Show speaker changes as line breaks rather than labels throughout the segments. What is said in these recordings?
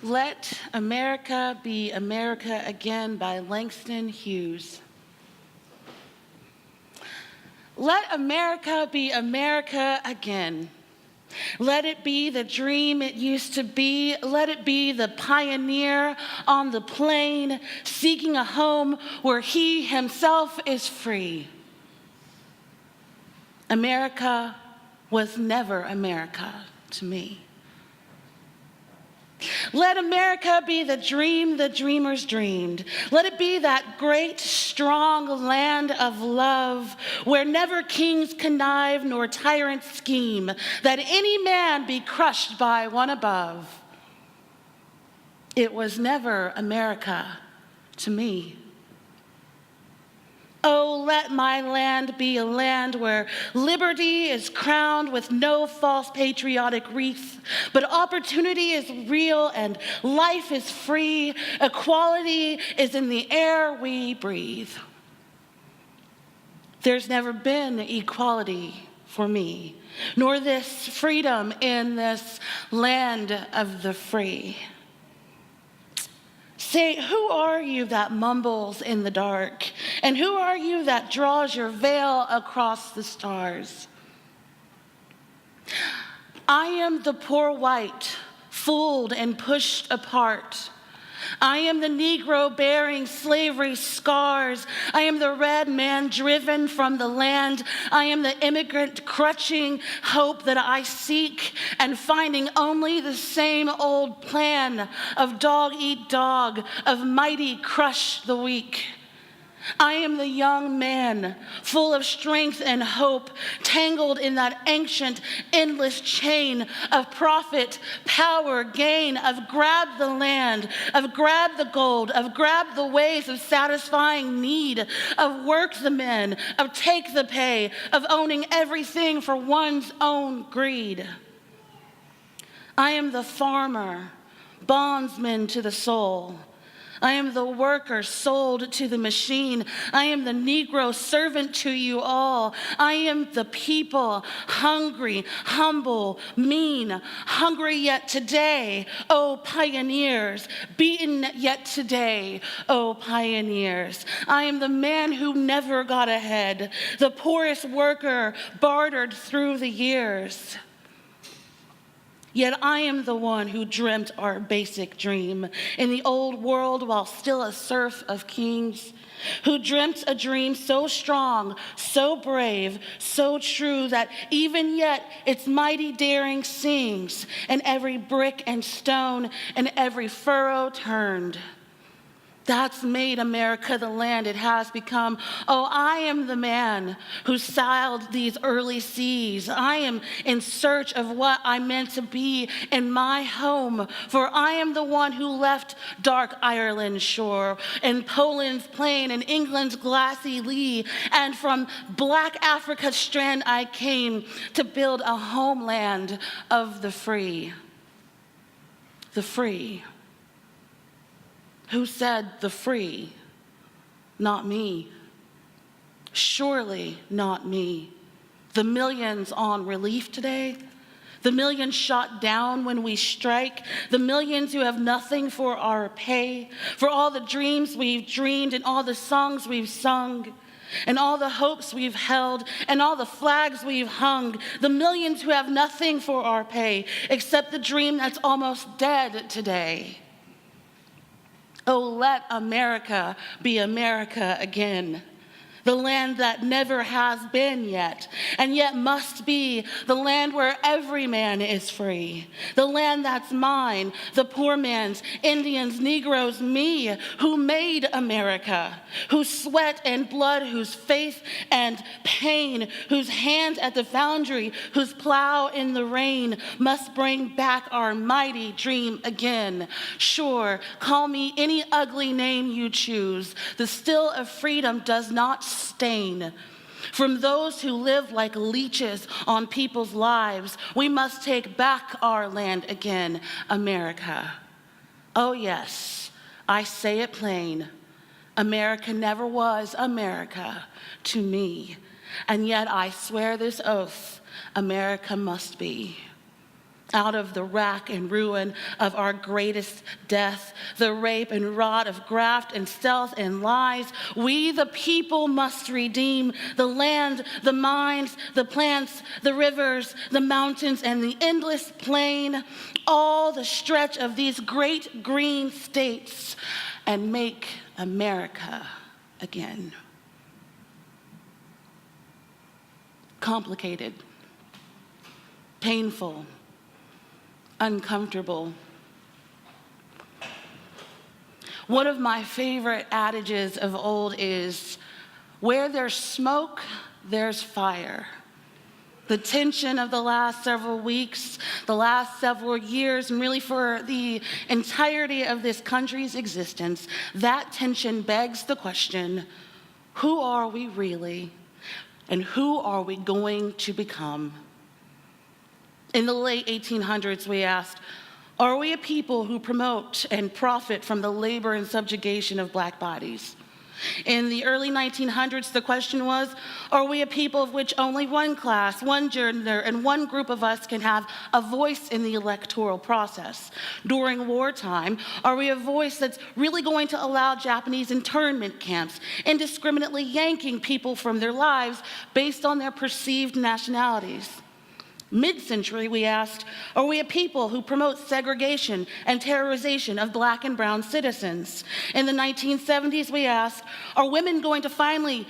Let America Be America Again by Langston Hughes. Let America be America again. Let it be the dream it used to be. Let it be the pioneer on the plain, seeking a home where he himself is free. America was never America to me. Let America be the dream the dreamers dreamed. Let it be that great, strong land of love where never kings connive nor tyrants scheme, that any man be crushed by one above. It was never America to me. Oh, let my land be a land where liberty is crowned with no false patriotic wreath, but opportunity is real and life is free. Equality is in the air we breathe. There's never been equality for me, nor this freedom in this land of the free. Say, who are you that mumbles in the dark? And who are you that draws your veil across the stars? I am the poor white, fooled and pushed apart. I am the Negro bearing slavery's scars. I am the red man driven from the land. I am the immigrant crutching hope that I seek and finding only the same old plan of dog eat dog, of mighty crush the weak. I am the young man, full of strength and hope, tangled in that ancient, endless chain of profit, power, gain, of grab the land, of grab the gold, of grab the ways of satisfying need, of work the men, of take the pay, of owning everything for one's own greed. I am the farmer, bondsman to the soul. I am the worker sold to the machine. I am the Negro servant to you all. I am the people, hungry, humble, mean, hungry yet today, oh pioneers, beaten yet today, oh pioneers. I am the man who never got ahead, the poorest worker bartered through the years. Yet I am the one who dreamt our basic dream in the old world while still a serf of kings, who dreamt a dream so strong, so brave, so true that even yet its mighty daring sings, and every brick and stone and every furrow turned. That's made America the land it has become. Oh, I am the man who sailed these early seas. I am in search of what I meant to be in my home, for I am the one who left dark Ireland's shore, and Poland's plain, and England's glassy lee, and from black Africa's strand I came to build a homeland of the free. The free. Who said the free? Not me. Surely not me. The millions on relief today, the millions shot down when we strike, the millions who have nothing for our pay, for all the dreams we've dreamed and all the songs we've sung, and all the hopes we've held and all the flags we've hung, the millions who have nothing for our pay except the dream that's almost dead today. Oh, let America be America again. The land that never has been yet, and yet must be, the land where every man is free, the land that's mine, the poor man's, Indians, Negroes, me, who made America, whose sweat and blood, whose faith and pain, whose hand at the foundry, whose plow in the rain must bring back our mighty dream again. Sure, call me any ugly name you choose. The still of freedom does not stain. From those who live like leeches on people's lives, we must take back our land again, America. Oh yes, I say it plain. America never was America to me. And yet I swear this oath, America must be. Out of the rack and ruin of our greatest death, the rape and rot of graft and stealth and lies, we the people must redeem the land, the mines, the plants, the rivers, the mountains, and the endless plain, all the stretch of these great green states, and make America again. Complicated, painful, uncomfortable. One of my favorite adages of old is, where there's smoke, there's fire. The tension of the last several weeks, the last several years, and really for the entirety of this country's existence, that tension begs the question, who are we really, and who are we going to become? In the late 1800s, we asked, are we a people who promote and profit from the labor and subjugation of black bodies? In the early 1900s, the question was, are we a people of which only one class, one gender, and one group of us can have a voice in the electoral process? During wartime, are we a voice that's really going to allow Japanese internment camps, indiscriminately yanking people from their lives based on their perceived nationalities? Mid-century, we asked, are we a people who promote segregation and terrorization of black and brown citizens? In the 1970s, we asked, are women going to finally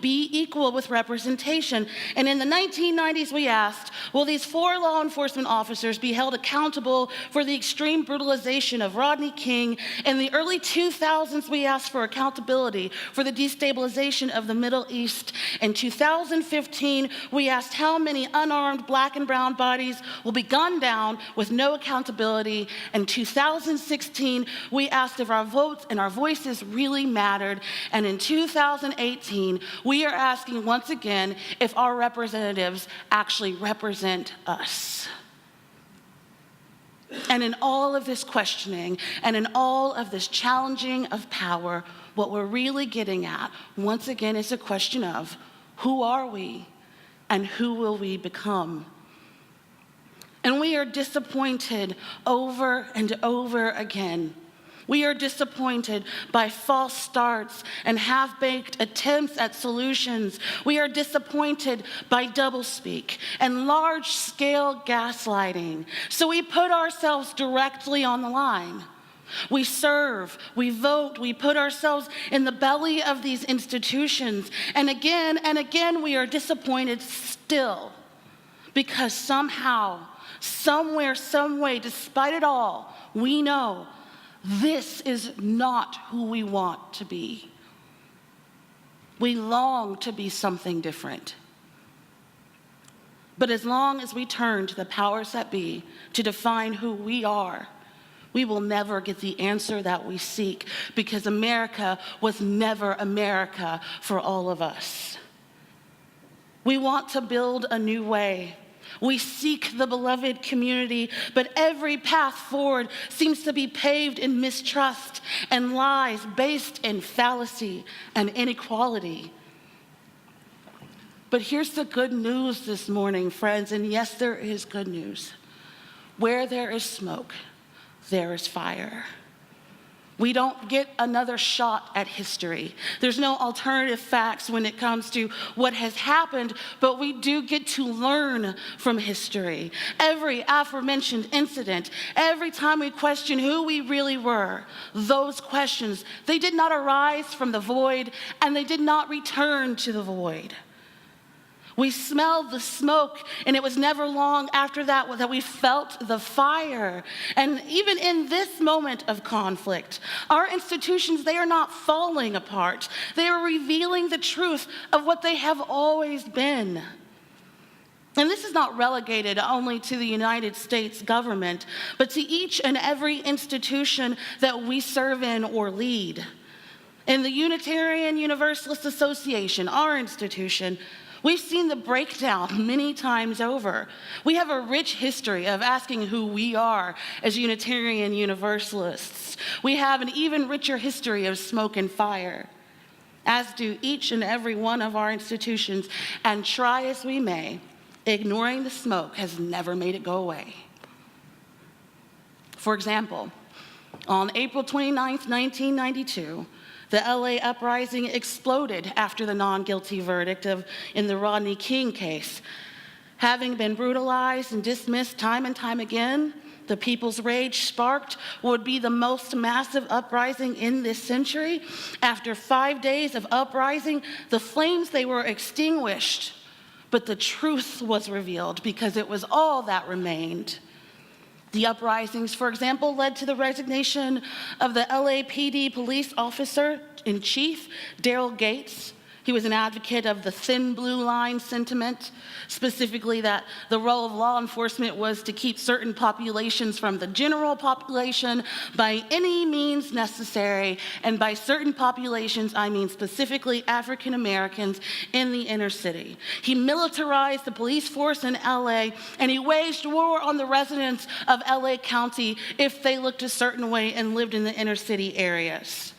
be equal with representation? And in the 1990s, we asked, will these 4 law enforcement officers be held accountable for the extreme brutalization of Rodney King? In the early 2000s, we asked for accountability for the destabilization of the Middle East. In 2015, we asked how many unarmed black and brown bodies will be gunned down with no accountability. In 2016, we asked if our votes and our voices really mattered. And in 2018, we are asking once again if our representatives actually represent us. And in all of this questioning and in all of this challenging of power, what we're really getting at, once again, is a question of who are we? And who will we become? And we are disappointed over and over again. We are disappointed by false starts and half-baked attempts at solutions. We are disappointed by doublespeak and large-scale gaslighting. So we put ourselves directly on the line. We serve, we vote, we put ourselves in the belly of these institutions. And again, we are disappointed still. Because somehow, somewhere, some way, despite it all, we know this is not who we want to be. We long to be something different. But as long as we turn to the powers that be to define who we are, we will never get the answer that we seek, because America was never America for all of us. We want to build a new way. We seek the beloved community, but every path forward seems to be paved in mistrust and lies based in fallacy and inequality. But here's the good news this morning, friends, and yes, there is good news. Where there is smoke, there is fire. We don't get another shot at history. There's no alternative facts when it comes to what has happened, but we do get to learn from history. Every aforementioned incident, every time we question who we really were, those questions, they did not arise from the void, and they did not return to the void. We smelled the smoke, and it was never long after that that we felt the fire. And even in this moment of conflict, our institutions, they are not falling apart. They are revealing the truth of what they have always been. And this is not relegated only to the United States government, but to each and every institution that we serve in or lead. In the Unitarian Universalist Association, our institution, we've seen the breakdown many times over. We have a rich history of asking who we are as Unitarian Universalists. We have an even richer history of smoke and fire, as do each and every one of our institutions. And try as we may, ignoring the smoke has never made it go away. For example, on April 29, 1992, the LA uprising exploded after the non-guilty verdict in the Rodney King case. Having been brutalized and dismissed time and time again, the people's rage sparked what would be the most massive uprising in this century. After 5 days of uprising, the flames, they were extinguished, but the truth was revealed because it was all that remained. The uprisings, for example, led to the resignation of the LAPD police officer in chief, Daryl Gates. He was an advocate of the thin blue line sentiment, specifically that the role of law enforcement was to keep certain populations from the general population by any means necessary. And by certain populations, I mean specifically African Americans in the inner city. He militarized the police force in LA, and he waged war on the residents of LA County if they looked a certain way and lived in the inner city areas.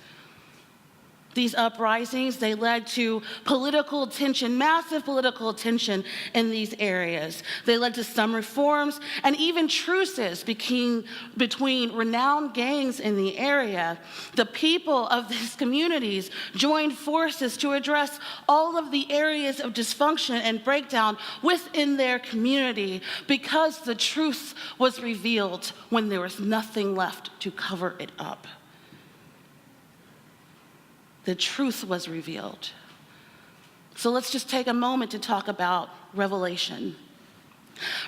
These uprisings, they led to political tension, massive political tension in these areas. They led to some reforms and even truces between renowned gangs in the area. The people of these communities joined forces to address all of the areas of dysfunction and breakdown within their community because the truth was revealed when there was nothing left to cover it up. The truth was revealed. So let's just take a moment to talk about Revelation.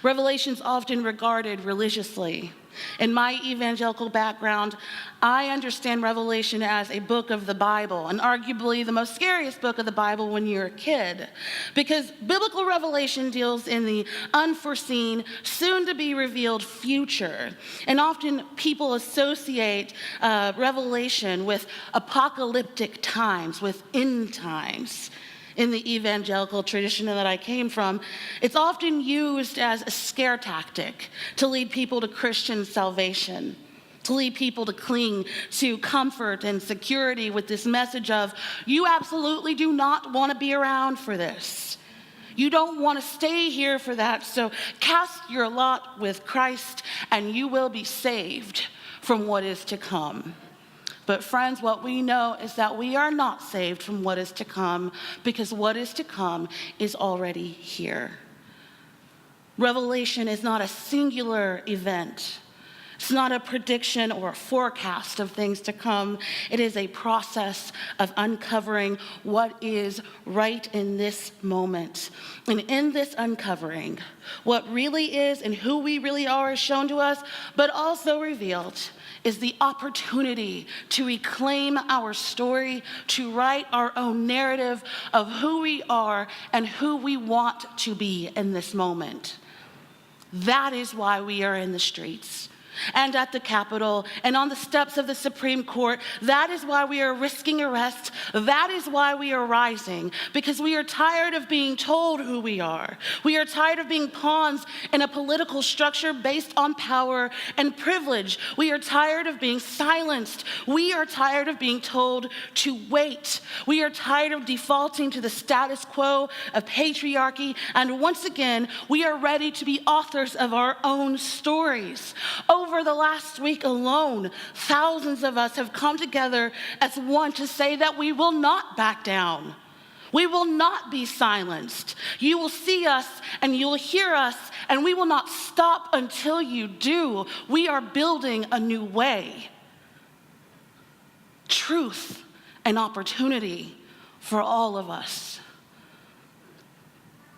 Revelation's often regarded religiously. In my evangelical background, I understand Revelation as a book of the Bible, and arguably the most scariest book of the Bible when you're a kid, because biblical revelation deals in the unforeseen, soon-to-be-revealed future. And often people associate Revelation with apocalyptic times, with end times. In the evangelical tradition that I came from, it's often used as a scare tactic to lead people to Christian salvation, to lead people to cling to comfort and security with this message of, you absolutely do not want to be around for this. You don't want to stay here for that, so cast your lot with Christ and you will be saved from what is to come. But friends, what we know is that we are not saved from what is to come because what is to come is already here. Revelation is not a singular event. It's not a prediction or a forecast of things to come. It is a process of uncovering what is right in this moment. And in this uncovering, what really is and who we really are is shown to us, but also revealed is the opportunity to reclaim our story, to write our own narrative of who we are and who we want to be in this moment. That is why we are in the streets and at the Capitol and on the steps of the Supreme Court. That is why we are risking arrest. That is why we are rising, because we are tired of being told who we are. We are tired of being pawns in a political structure based on power and privilege. We are tired of being silenced. We are tired of being told to wait. We are tired of defaulting to the status quo of patriarchy. And once again, we are ready to be authors of our own stories. Over the last week alone, thousands of us have come together as one to say that we will not back down. We will not be silenced. You will see us and you will hear us, and we will not stop until you do. We are building a new way. Truth and opportunity for all of us.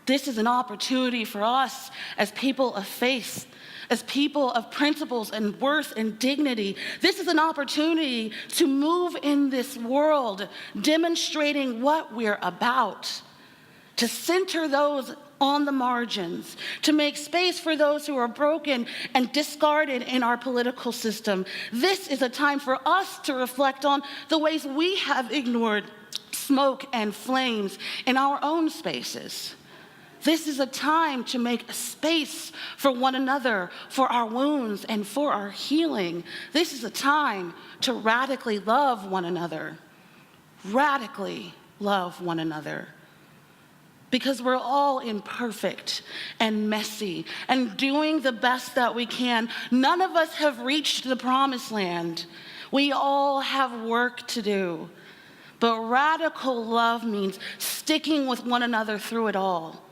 This is an opportunity for us as people of faith, as people of principles and worth and dignity. This is an opportunity to move in this world, demonstrating what we're about, to center those on the margins, to make space for those who are broken and discarded in our political system. This is a time for us to reflect on the ways we have ignored smoke and flames in our own spaces. This is a time to make a space for one another, for our wounds, and for our healing. This is a time to radically love one another. Radically love one another. because we're all imperfect and messy and doing the best that we can. None of us have reached the promised land. We all have work to do. But radical love means sticking with one another through it all.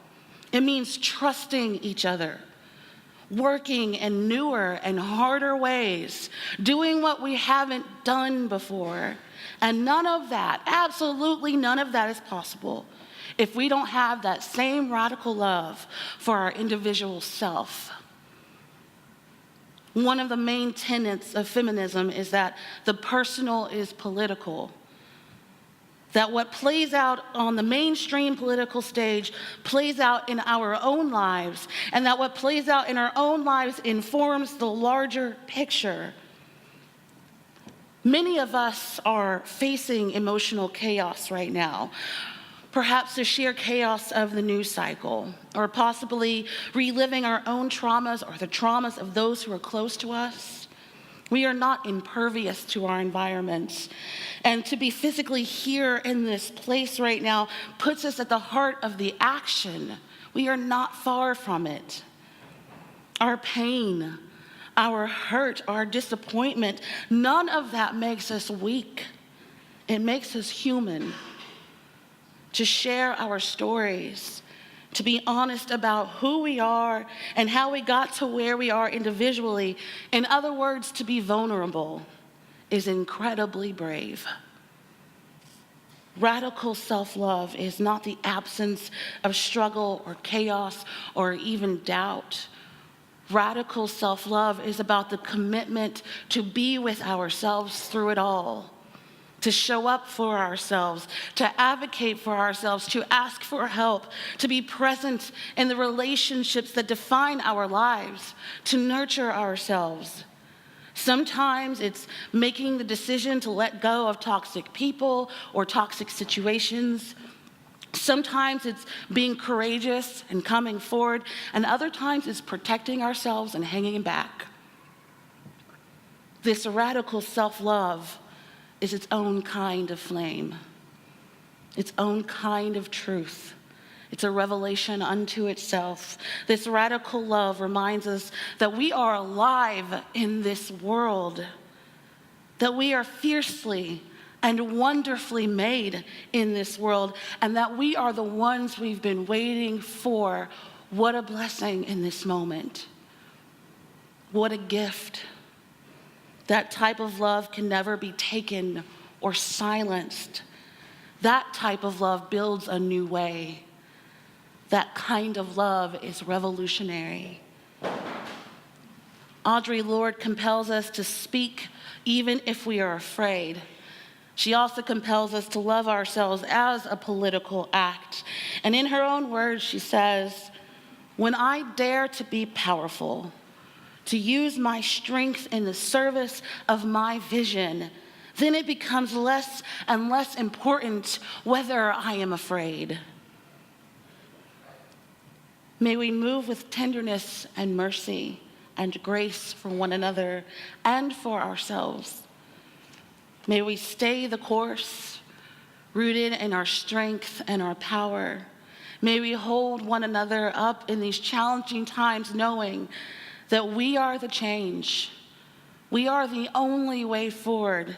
It means trusting each other, working in newer and harder ways, doing what we haven't done before. And none of that, absolutely none of that is possible if we don't have that same radical love for our individual self. One of the main tenets of feminism is that the personal is political. That what plays out on the mainstream political stage plays out in our own lives, and that what plays out in our own lives informs the larger picture. Many of us are facing emotional chaos right now. Perhaps the sheer chaos of the news cycle, or possibly reliving our own traumas or the traumas of those who are close to us. We are not impervious to our environments. And to be physically here in this place right now puts us at the heart of the action. We are not far from it. Our pain, our hurt, our disappointment, none of that makes us weak. It makes us human. To share our stories, to be honest about who we are and how we got to where we are individually. In other words, to be vulnerable is incredibly brave. Radical self-love is not the absence of struggle or chaos or even doubt. Radical self-love is about the commitment to be with ourselves through it all, to show up for ourselves, to advocate for ourselves, to ask for help, to be present in the relationships that define our lives, to nurture ourselves. Sometimes it's making the decision to let go of toxic people or toxic situations. Sometimes it's being courageous and coming forward, and other times it's protecting ourselves and hanging back. This radical self-love is its own kind of flame, its own kind of truth. It's a revelation unto itself. This radical love reminds us that we are alive in this world, that we are fiercely and wonderfully made in this world, and that we are the ones we've been waiting for. What a blessing in this moment. What a gift. That type of love can never be taken or silenced. That type of love builds a new way. That kind of love is revolutionary. Audre Lorde compels us to speak even if we are afraid. She also compels us to love ourselves as a political act. And in her own words, she says, "When I dare to be powerful, to use my strength in the service of my vision, then it becomes less and less important whether I am afraid." May we move with tenderness and mercy and grace for one another and for ourselves. May we stay the course, rooted in our strength and our power. May we hold one another up in these challenging times, knowing that we are the change. We are the only way forward,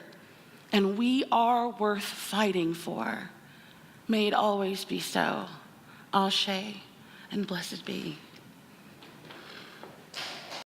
and we are worth fighting for. May it always be so. Ashe, and blessed be.